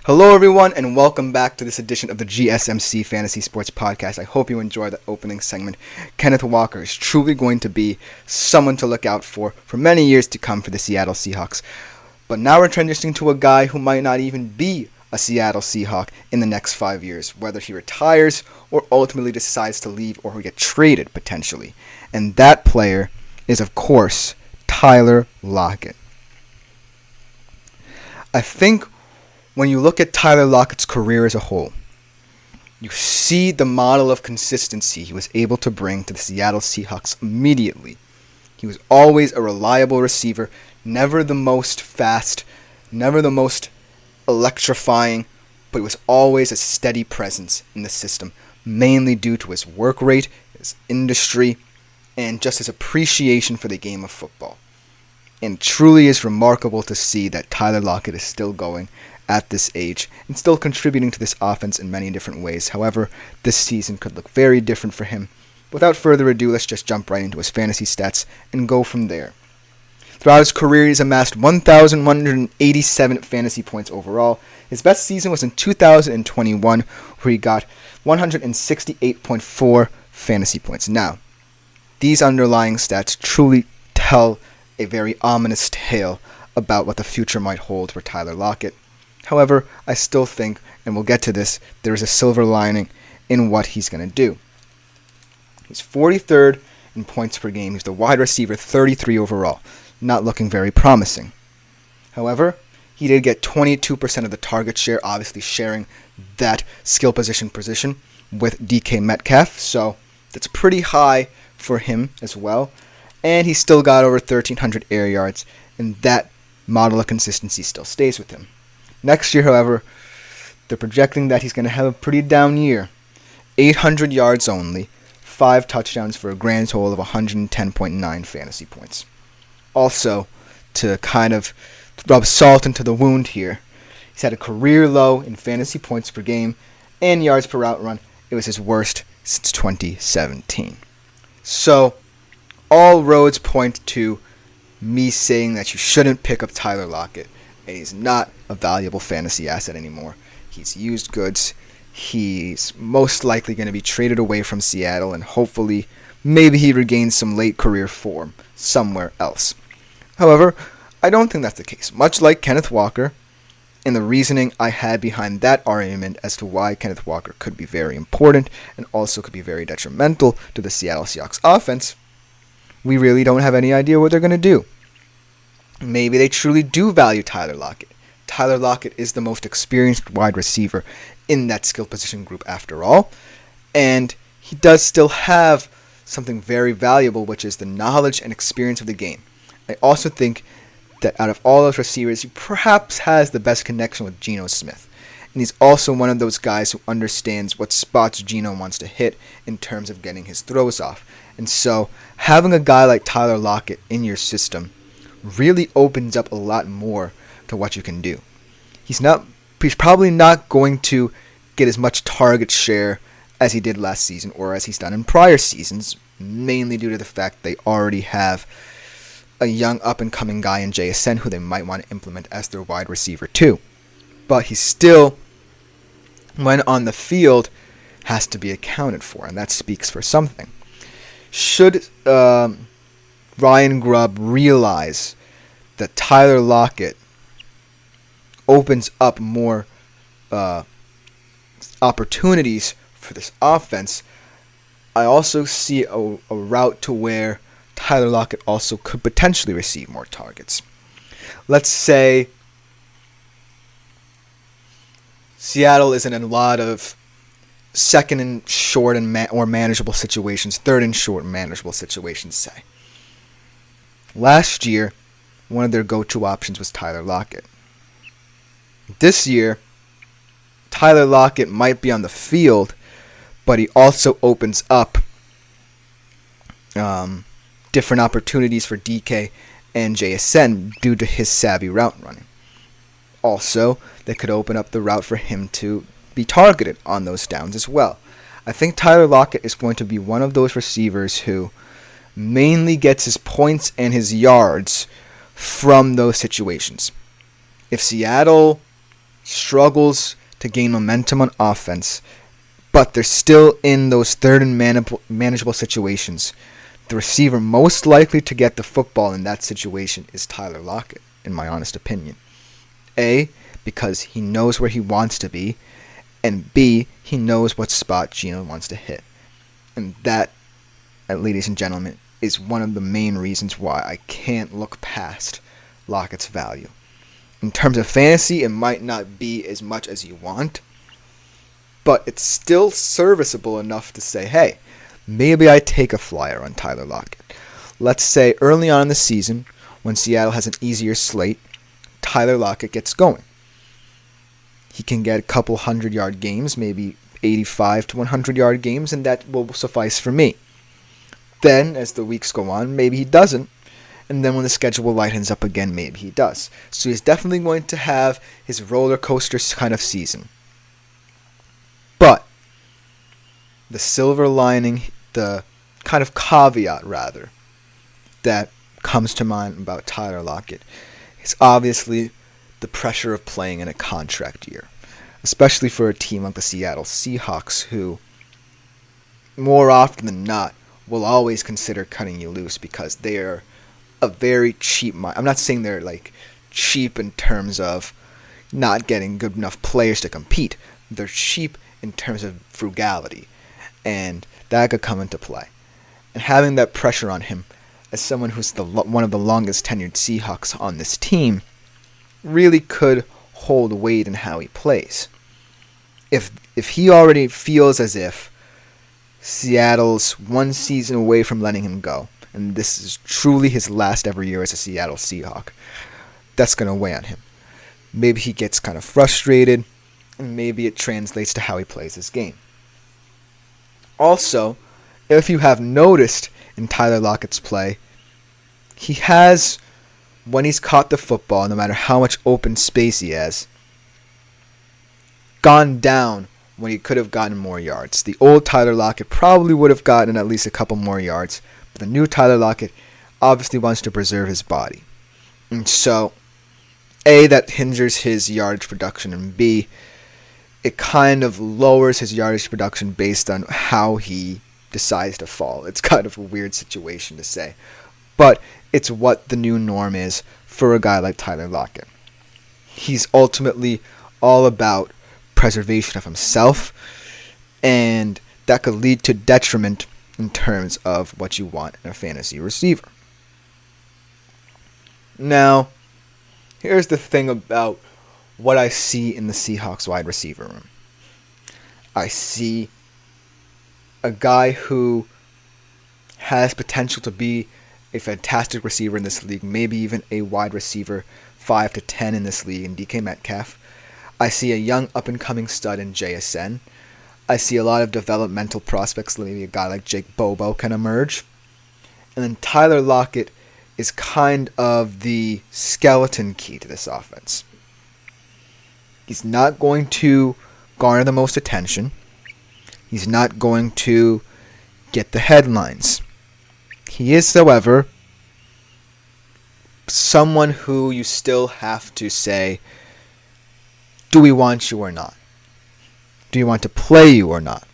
Hello everyone and welcome back to this edition of the GSMC Fantasy Sports Podcast. I hope you enjoyed the opening segment. Kenneth Walker is truly going to be someone to look out for many years to come for the Seattle Seahawks. But now we're transitioning to a guy who might not even be a Seattle Seahawk in the next 5 years, whether he retires or ultimately decides to leave or get traded potentially. And that player is, of course, Tyler Lockett. I think when you look at Tyler Lockett's career as a whole, you see the model of consistency he was able to bring to the Seattle Seahawks immediately. He was always a reliable receiver, never the most fast, never the most electrifying, but he was always a steady presence in the system, mainly due to his work rate, his industry, and just his appreciation for the game of football. And it truly is remarkable to see that Tyler Lockett is still going at this age and still contributing to this offense in many different ways. However, this season could look very different for him. Without further ado, let's just jump right into his fantasy stats and go from there. Throughout his career, he's amassed 1,187 fantasy points overall. His best season was in 2021, where he got 168.4 fantasy points. Now, these underlying stats truly tell a very ominous tale about what the future might hold for Tyler Lockett. However, I still think, and we'll get to this, there is a silver lining in what he's going to do. He's 43rd in points per game. He's the wide receiver, 33 overall. Not looking very promising. However, he did get 22% of the target share, obviously sharing that skill position with DK Metcalf. So that's pretty high for him as well. And he still got over 1,300 air yards, and that model of consistency still stays with him. Next year, however, they're projecting that he's going to have a pretty down year. 800 yards only, 5 touchdowns for a grand total of 110.9 fantasy points. Also, to kind of rub salt into the wound here, he's had a career low in fantasy points per game and yards per route run. It was his worst since 2017. So, all roads point to me saying that you shouldn't pick up Tyler Lockett. And he's not a valuable fantasy asset anymore. He's used goods. He's most likely going to be traded away from Seattle, and hopefully maybe he regains some late career form somewhere else. However, I don't think that's the case. Much like Kenneth Walker, and the reasoning I had behind that argument as to why Kenneth Walker could be very important and also could be very detrimental to the Seattle Seahawks offense, we really don't have any idea what they're going to do. Maybe they truly do value Tyler Lockett. Tyler Lockett is the most experienced wide receiver in that skill position group after all. And he does still have something very valuable, which is the knowledge and experience of the game. I also think that out of all those receivers, he perhaps has the best connection with Geno Smith. And he's also one of those guys who understands what spots Geno wants to hit in terms of getting his throws off. And so having a guy like Tyler Lockett in your system really opens up a lot more to what you can do. He's probably not going to get as much target share as he did last season or as he's done in prior seasons, mainly due to the fact they already have a young up-and-coming guy in JSN who they might want to implement as their wide receiver too. But he still, when on the field, has to be accounted for, and that speaks for something. Should Ryan Grubb realize that Tyler Lockett opens up more opportunities for this offense, I also see a route to where Tyler Lockett also could potentially receive more targets. Let's say Seattle is in a lot of second and short or manageable situations, third and short and manageable situations, say. Last year, one of their go-to options was Tyler Lockett. This year, Tyler Lockett might be on the field, but he also opens up different opportunities for DK and JSN due to his savvy route running. Also, they could open up the route for him to be targeted on those downs as well. I think Tyler Lockett is going to be one of those receivers who mainly gets his points and his yards from those situations. If Seattle struggles to gain momentum on offense, but they're still in those third and manageable situations, the receiver most likely to get the football in that situation is Tyler Lockett, in my honest opinion. A, because he knows where he wants to be, and B, he knows what spot Geno wants to hit. And that, ladies and gentlemen, is one of the main reasons why I can't look past Lockett's value. In terms of fantasy, it might not be as much as you want, but it's still serviceable enough to say, hey, maybe I take a flyer on Tyler Lockett. Let's say early on in the season, when Seattle has an easier slate, Tyler Lockett gets going. He can get a couple 100-yard games, maybe 85 to 100-yard games, and that will suffice for me. Then, as the weeks go on, maybe he doesn't. And then when the schedule lightens up again, maybe he does. So he's definitely going to have his roller coaster kind of season. But the silver lining, the kind of caveat, rather, that comes to mind about Tyler Lockett is obviously the pressure of playing in a contract year, especially for a team like the Seattle Seahawks, who more often than not will always consider cutting you loose because they are a very cheap. I'm not saying they're like cheap in terms of not getting good enough players to compete. They're cheap in terms of frugality, and that could come into play. And having that pressure on him, as someone who's one of the longest tenured Seahawks on this team, really could hold weight in how he plays. If he already feels as if Seattle's one season away from letting him go, and this is truly his last ever year as a Seattle Seahawk, that's going to weigh on him. Maybe he gets kind of frustrated, and maybe it translates to how he plays his game. Also, if you have noticed in Tyler Lockett's play, he has, when he's caught the football, no matter how much open space he has, gone down when he could have gotten more yards. The old Tyler Lockett probably would have gotten at least a couple more yards, but the new Tyler Lockett obviously wants to preserve his body. And so, A, that hinders his yardage production, and B, it kind of lowers his yardage production based on how he decides to fall. It's kind of a weird situation to say, but it's what the new norm is for a guy like Tyler Lockett. He's ultimately all about preservation of himself, and that could lead to detriment in terms of what you want in a fantasy receiver. Now, here's the thing about what I see in the Seahawks wide receiver room. I see a guy who has potential to be a fantastic receiver in this league, maybe even a wide receiver 5 to 10 in this league in DK Metcalf. I see a young up-and-coming stud in JSN. I see a lot of developmental prospects, maybe a guy like Jake Bobo can emerge. And then Tyler Lockett is kind of the skeleton key to this offense. He's not going to garner the most attention. He's not going to get the headlines. He is, however, someone who you still have to say, do we want you or not? Do you want to play you or not?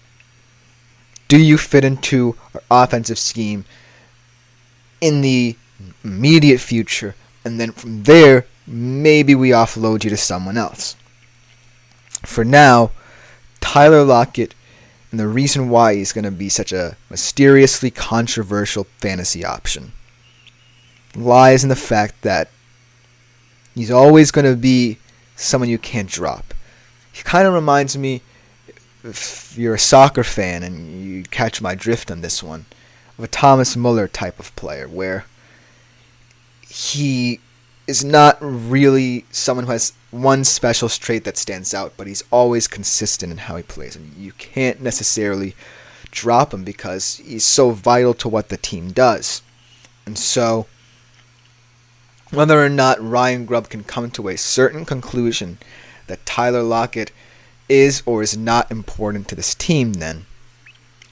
Do you fit into our offensive scheme in the immediate future? And then from there, maybe we offload you to someone else. For now, Tyler Lockett, and the reason why he's going to be such a mysteriously controversial fantasy option, lies in the fact that he's always going to be someone you can't drop. He kind of reminds me, if you're a soccer fan and you catch my drift on this one, of a Thomas Muller type of player, where he is not really someone who has one special trait that stands out, but he's always consistent in how he plays. And you can't necessarily drop him because he's so vital to what the team does. And so, whether or not Ryan Grubb can come to a certain conclusion that Tyler Lockett is or is not important to this team, then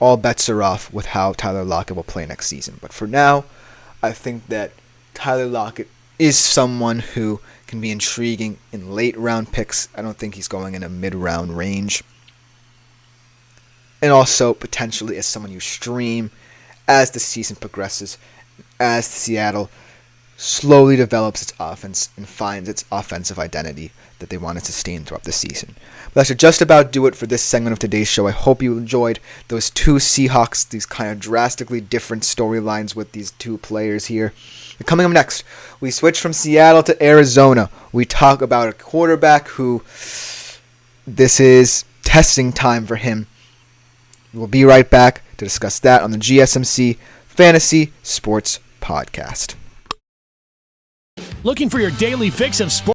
all bets are off with how Tyler Lockett will play next season. But for now, I think that Tyler Lockett is someone who can be intriguing in late round picks. I don't think he's going in a mid-round range. And also potentially as someone you stream as the season progresses, as Seattle slowly develops its offense and finds its offensive identity that they want to sustain throughout the season. But that should just about do it for this segment of today's show. I hope you enjoyed those two Seahawks, these kind of drastically different storylines with these two players here. And coming up next, we switch from Seattle to Arizona. We talk about a quarterback who this is testing time for him. We'll be right back to discuss that on the GSMC Fantasy Sports Podcast. Looking for your daily fix of sports?